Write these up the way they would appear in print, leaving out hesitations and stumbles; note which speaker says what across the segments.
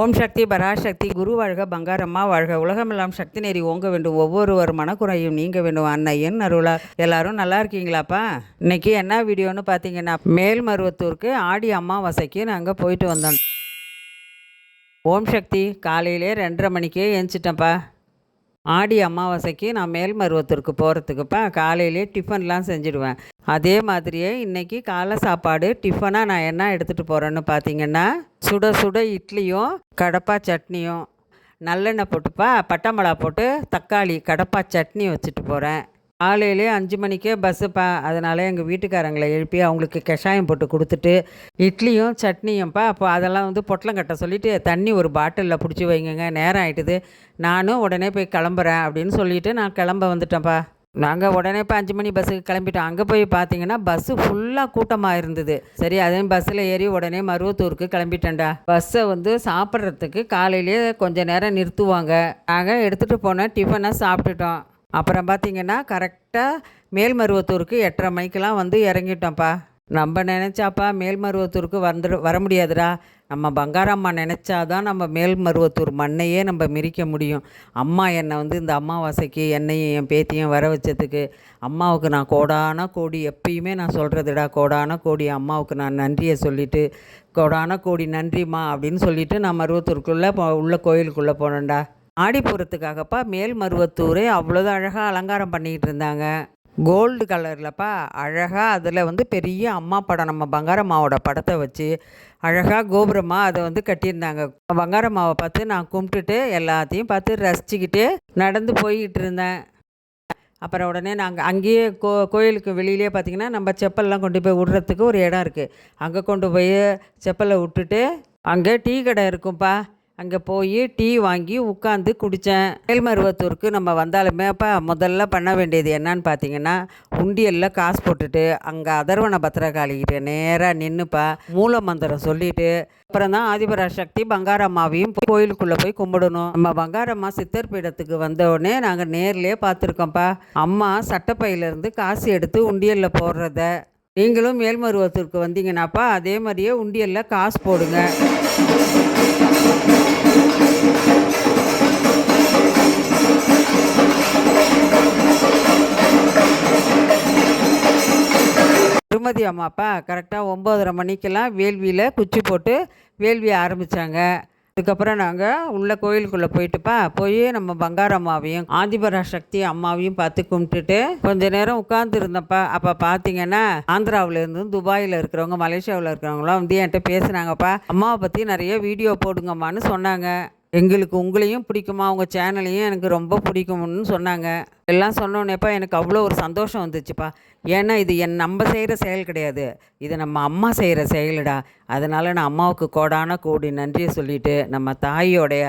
Speaker 1: ஓம் சக்தி பராசக்தி குரு வாழ்க பங்காரம்மா வாழ்க உலகமெல்லாம் சக்தி நெறி ஓங்க வேண்டும் ஒவ்வொருவர் மனக்குறையும் நீங்க வேண்டும் அன்னையின் அருளா. எல்லாரும் நல்லா இருக்கீங்களாப்பா? இன்னைக்கு என்ன வீடியோன்னு பார்த்தீங்கன்னா, மேல்மருவத்தூருக்கு ஆடி அமாவாசைக்கு நாங்கள் போயிட்டு வந்தோம். ஓம் சக்தி காலையிலே 2:30 மணிக்கே எழுந்திரிச்சிட்டேன்ப்பா. ஆடி அமாவாசைக்கு நான் மேல்மருவத்தூருக்கு போகிறதுக்குப்பா காலையிலே டிஃபன்லாம் செஞ்சுடுவேன். அதே மாதிரியே இன்றைக்கி காலை சாப்பாடு டிஃபனாக நான் என்ன எடுத்துகிட்டு போகிறேன்னு பார்த்தீங்கன்னா, சுட சுட இட்லியும் கடப்பா சட்னியும், நல்லெண்ணெய் போட்டுப்பா பட்டை மிளகா போட்டு தக்காளி கடப்பா சட்னி வச்சுட்டு போகிறேன். காலையிலே 5 மணிக்கே பஸ்ஸுப்பா. அதனால் எங்கள் வீட்டுக்காரங்களை எழுப்பி அவங்களுக்கு கஷாயம் போட்டு கொடுத்துட்டு இட்லியும் சட்னியும்ப்பா. அப்போ அதெல்லாம் பொட்டலம் கட்ட சொல்லிவிட்டு தண்ணி ஒரு பாட்டிலில் பிடிச்சி வைங்க, நேரம் ஆகிட்டுது, நானும் உடனே போய் கிளம்புறேன் அப்படின்னு சொல்லிவிட்டு நான் கிளம்ப வந்துட்டேன்ப்பா. நாங்கள் உடனே இப்போ 5 மணி பஸ்ஸுக்கு கிளம்பிட்டோம். அங்கே போய் பார்த்தீங்கன்னா பஸ்ஸு ஃபுல்லாக கூட்டமாக இருந்தது. சரி, அதே பஸ்ஸில் ஏறி உடனே மருவத்தூருக்கு கிளம்பிட்டேன்டா. பஸ்ஸை சாப்பிட்றதுக்கு காலையிலே கொஞ்சம் நேரம் நிறுத்துவாங்க. நாங்கள் எடுத்துகிட்டு போன டிஃபனை சாப்பிட்டுட்டோம். அப்புறம் பார்த்திங்கன்னா கரெக்டாக மேல்மருவத்தூருக்கு 8:30 மணிக்கெலாம் இறங்கிட்டோம்ப்பா. நம்ம நினச்சாப்பா மேல்மருவத்தூருக்கு வர முடியாதுடா. நம்ம பங்காரம்மா நினச்சாதான் நம்ம மேல்மருவத்தூர் மண்ணையே நம்ம மிதிக்க முடியும். அம்மா என்னை இந்த அமாவாசைக்கு என்னையும் என் பேத்தியும் வர வச்சதுக்கு அம்மாவுக்கு நான் கோடான கோடி எப்பயுமே நான் சொல்கிறதுடா, கோடான கோடி அம்மாவுக்கு நான் நன்றியை சொல்லிவிட்டு கோடான கோடி நன்றிம்மா அப்படின்னு சொல்லிவிட்டு நான் மருவத்தூருக்குள்ளே உள்ள கோயிலுக்குள்ளே போனேன்டா. ஆடிப்பூரத்துக்காகப்பா மேல்மருவத்தூரே அவ்வளோதான் அழகாக அலங்காரம் பண்ணிக்கிட்டு இருந்தாங்க. கோல்டு கலர்லப்பா அழகாக அதில் பெரிய அம்மா படம், நம்ம பங்காரம்மாவோட படத்தை வச்சு அழகாக கோபுரமாக அதை கட்டியிருந்தாங்க. பங்காரம்மாவை பார்த்து நான் கும்பிட்டுட்டு எல்லாத்தையும் பார்த்து ரசிச்சுக்கிட்டு நடந்து போய்கிட்டு இருந்தேன். அப்புறம் உடனே நாங்கள் அங்கேயே கோயிலுக்கு வெளியிலே பார்த்திங்கன்னா நம்ம செப்பல்லாம் கொண்டு போய் விடுறதுக்கு ஒரு இடம் இருக்குது. அங்கே கொண்டு போய் செப்பலை விட்டுட்டு அங்கே டீ கடை இருக்கும்ப்பா. அங்கே போய் டீ வாங்கி உட்காந்து குடித்தேன். மேல்மருவத்தூருக்கு நம்ம வந்தாலுமே அப்போ முதல்ல பண்ண வேண்டியது என்னன்னு பார்த்தீங்கன்னா, உண்டியலில் காசு போட்டுட்டு அங்கே அதர்வன பத்திரகாளிக்கிட்ட நேராக நின்றுப்பா மூல மந்திரம் சொல்லிவிட்டு அப்புறம் தான் ஆதிபராசக்தி பங்காரம்மாவையும் கோயிலுக்குள்ளே போய் கும்பிடணும். நம்ம பங்காரம்மா சித்தர் பீடத்துக்கு வந்தவுடனே நாங்கள் நேர்லேயே பார்த்துருக்கோம்ப்பா. அம்மா சட்டப்பையிலேருந்து காசு எடுத்து உண்டியலில் போடுறத. நீங்களும் மேல்மருவத்தூருக்கு வந்தீங்கன்னாப்பா அதே மாதிரியே உண்டியலில் காசு போடுங்க. திருமதி அம்மாப்பா கரெக்டாக 9:30 மணிக்கெல்லாம் வேள்வியில் குச்சி போட்டு வேள்வியை ஆரம்பித்தாங்க. அதுக்கப்புறம் நாங்கள் உள்ள கோயிலுக்குள்ளே போய் நம்ம பங்காரம்மாவையும் ஆதிபராசக்தி அம்மாவையும் பார்த்து கும்பிட்டுட்டு கொஞ்ச நேரம் உட்காந்துருந்தப்பா. அப்போ பார்த்தீங்கன்னா ஆந்திராவிலேருந்து துபாயில் இருக்கிறவங்க மலேசியாவில் இருக்கிறவங்களாம் என்கிட்ட பேசுனாங்கப்பா. அம்மாவை பற்றி நிறைய வீடியோ போடுங்கம்மான்னு சொன்னாங்க. எங்களுக்கு உங்களையும் பிடிக்குமா, உங்கள் சேனலையும் எனக்கு ரொம்ப பிடிக்கும்னு சொன்னாங்க. எல்லாம் சொன்னோன்னேப்பா எனக்கு அவ்வளோ ஒரு சந்தோஷம் வந்துச்சுப்பா. ஏன்னா இது நம்ம செய்கிற செயல் கிடையாது, இது நம்ம அம்மா செய்கிற செயலுடா. அதனால் நான் அம்மாவுக்கு கோடான கோடி நன்றியை சொல்லிவிட்டு நம்ம தாயோடைய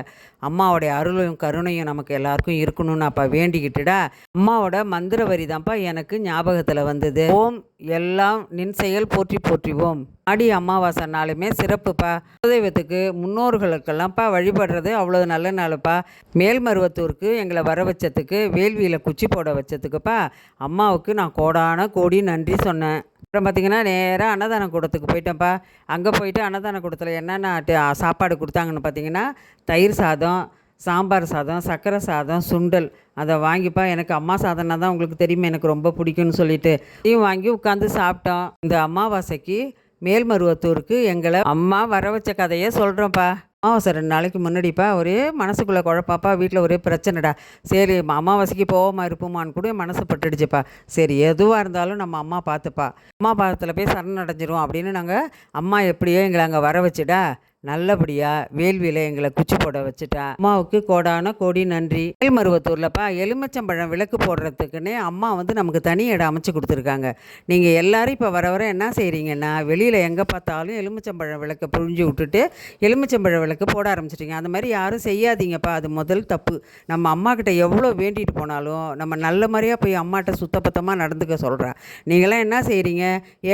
Speaker 1: அம்மாவோடைய அருளும் கருணையும் நமக்கு எல்லாருக்கும் இருக்கணும்னு அப்போ வேண்டிக்கிட்டுடா. அம்மாவோட மந்திர வரி தான்ப்பா எனக்கு ஞாபகத்தில் வந்தது. ஓம் எல்லாம் நின் செயல் போற்றி போற்றிவோம். ஆடி அமாவாசை நாளுமே சிறப்புப்பா. குலதெய்வத்துக்கு முன்னோர்களுக்கெல்லாம்ப்பா வழிபடுறது அவ்வளோ நல்ல நாளுப்பா. மேல்மருவத்தூருக்கு எங்களை வர வச்சதுக்கு வேள்வியில் குச்சி போட வச்சதுக்குப்பா அம்மாவுக்கு நான் கோடான கோடி நன்றி சொன்னேன். அப்புறம் பார்த்திங்கன்னா நேராக அன்னதான கூடத்துக்கு போயிட்டேன்ப்பா. அங்கே போயிட்டு அன்னதான கூடத்தில் என்னென்ன சாப்பாடு கொடுத்தாங்கன்னு பார்த்தீங்கன்னா, தயிர் சாதம், சாம்பார் சாதம், சர்க்கரை சாதம், சுண்டல். அதை வாங்கிப்பா எனக்கு அம்மா சாதம்னா தான் உங்களுக்கு தெரியுமே எனக்கு ரொம்ப பிடிக்கும்னு சொல்லிட்டு இதையும் வாங்கி உட்காந்து சாப்பிட்டோம். இந்த அமாவாசைக்கு மேல்மருவத்தூருக்கு எங்களை அம்மா வர வச்ச கதையை சொல்கிறோம்ப்பா. அமாவாசை 2 நாளைக்கு முன்னாடிப்பா ஒரே மனசுக்குள்ளே குழப்பாப்பா. வீட்டில் ஒரே பிரச்சனைடா. சரி அமாவாசைக்கு போகாமல் இருப்போமான்னு கூட மனசு பட்டுடுச்சுப்பா. சரி எதுவாக இருந்தாலும் நம்ம அம்மா பார்த்துப்பா, அம்மா பாதத்தில் போய் சரணடைஞ்சிரும் அப்படின்னு நாங்கள் அம்மா எப்படியோ எங்களை அங்கே வர வச்சுடா நல்லபடியாக வேள்வியில் எங்களை குச்சி போட வச்சுட்டா. அம்மாவுக்கு கோடான கோடி நன்றி. மேல்மருவத்தூர்லப்பா எலுமிச்சம்பழம் விளக்கு போடுறதுக்குன்னே அம்மா நமக்கு தனி இடம் அமைச்சு கொடுத்துருக்காங்க. நீங்கள் எல்லோரும் இப்போ வர வர என்ன செய்கிறீங்கன்னா, வெளியில் எங்கே பார்த்தாலும் எலுமிச்சம்பழம் விளக்கை புழிஞ்சு விட்டுட்டு எலுமிச்சம்பழம் விளக்கு போட ஆரம்பிச்சிட்டிங்க. அந்த மாதிரி யாரும் செய்யாதீங்கப்பா. அது முதல் தப்பு. நம்ம அம்மாக்கிட்ட எவ்வளோ வேண்டிட்டு போனாலும் நம்ம நல்ல மாதிரியாக போய் அம்மாட்ட சுத்தபத்தமாக நடந்துக்க சொல்கிறேன். நீங்களாம் என்ன செய்கிறீங்க,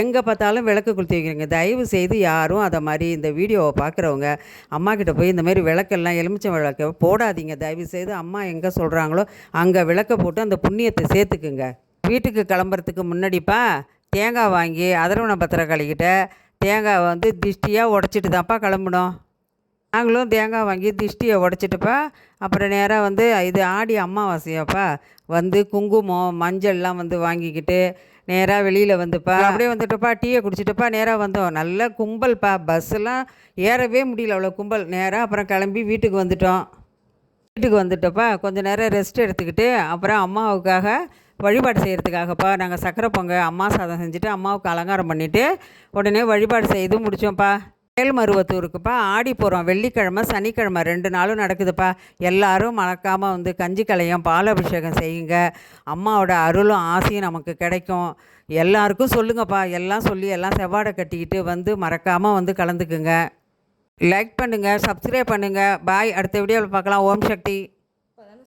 Speaker 1: எங்கே பார்த்தாலும் விளக்கு கொளுத்தி வைக்கிறீங்க. தயவு செய்து யாரும் அதை மாதிரி இந்த வீடியோவை பார்க்குறவங்க அம்மா கிட்ட போய் இந்த மாதிரி விளக்கெல்லாம் எலுமிச்சம் விளக்க போடாதீங்க. தயவு செய்து அம்மா எங்கே சொல்கிறாங்களோ அங்கே விளக்க போட்டு அந்த புண்ணியத்தை சேர்த்துக்குங்க. வீட்டுக்கு கிளம்புறதுக்கு முன்னாடிப்பா தேங்காய் வாங்கி அதர்வன பத்திரக்காளிக்கிட்ட தேங்காய் திஷ்டியாக உடச்சிட்டு தான்ப்பா கிளம்பணும். நாங்களும் தேங்காய் வாங்கி திஷ்டியை உடச்சிட்டுப்பா. அப்புறம் நேராக வந்து இது ஆடி அமாவாசையாப்பா, வந்து குங்குமம் மஞ்சள்லாம் வந்து வாங்கிக்கிட்டு நேராக வெளியில் வந்துப்பா அப்படியே வந்துட்டுப்பா. டீயை குடிச்சிட்டுப்பா நேராக வந்தோம். நல்ல கும்பல்ப்பா, பஸ்ஸெல்லாம் ஏறவே முடியல, அவ்வளோ கும்பல். நேராக அப்புறம் கிளம்பி வீட்டுக்கு வந்துட்டோம். வீட்டுக்கு வந்துட்டப்பா கொஞ்சம் நேரம் ரெஸ்ட் எடுத்துக்கிட்டு அப்புறம் அம்மாவுக்காக வழிபாடு செய்கிறதுக்காகப்பா நாங்கள் சக்கரை பொங்கல் அம்மா சாதம் செஞ்சுட்டு அம்மாவுக்கு அலங்காரம் பண்ணிவிட்டு உடனே வழிபாடு செய்து முடித்தோம்ப்பா. மேல்மருவத்தூருக்குப்பா ஆடி போகிறோம். வெள்ளிக்கிழமை சனிக்கிழமை 2 நாளும் நடக்குதுப்பா. எல்லாரும் மறக்காமல் வந்து கஞ்சி கலையம் பாலாபிஷேகம் செய்யுங்க. அம்மாவோட அருளும் ஆசையும் நமக்கு கிடைக்கும். எல்லாருக்கும் சொல்லுங்கப்பா. எல்லாம் சொல்லி எல்லாம் செவ்வாடை கட்டிக்கிட்டு வந்து மறக்காமல் வந்து கலந்துக்குங்க. லைக் பண்ணுங்கள், சப்ஸ்கிரைப் பண்ணுங்கள். பாய். அடுத்த வீடியோவில் பார்க்கலாம். ஓம் சக்தி.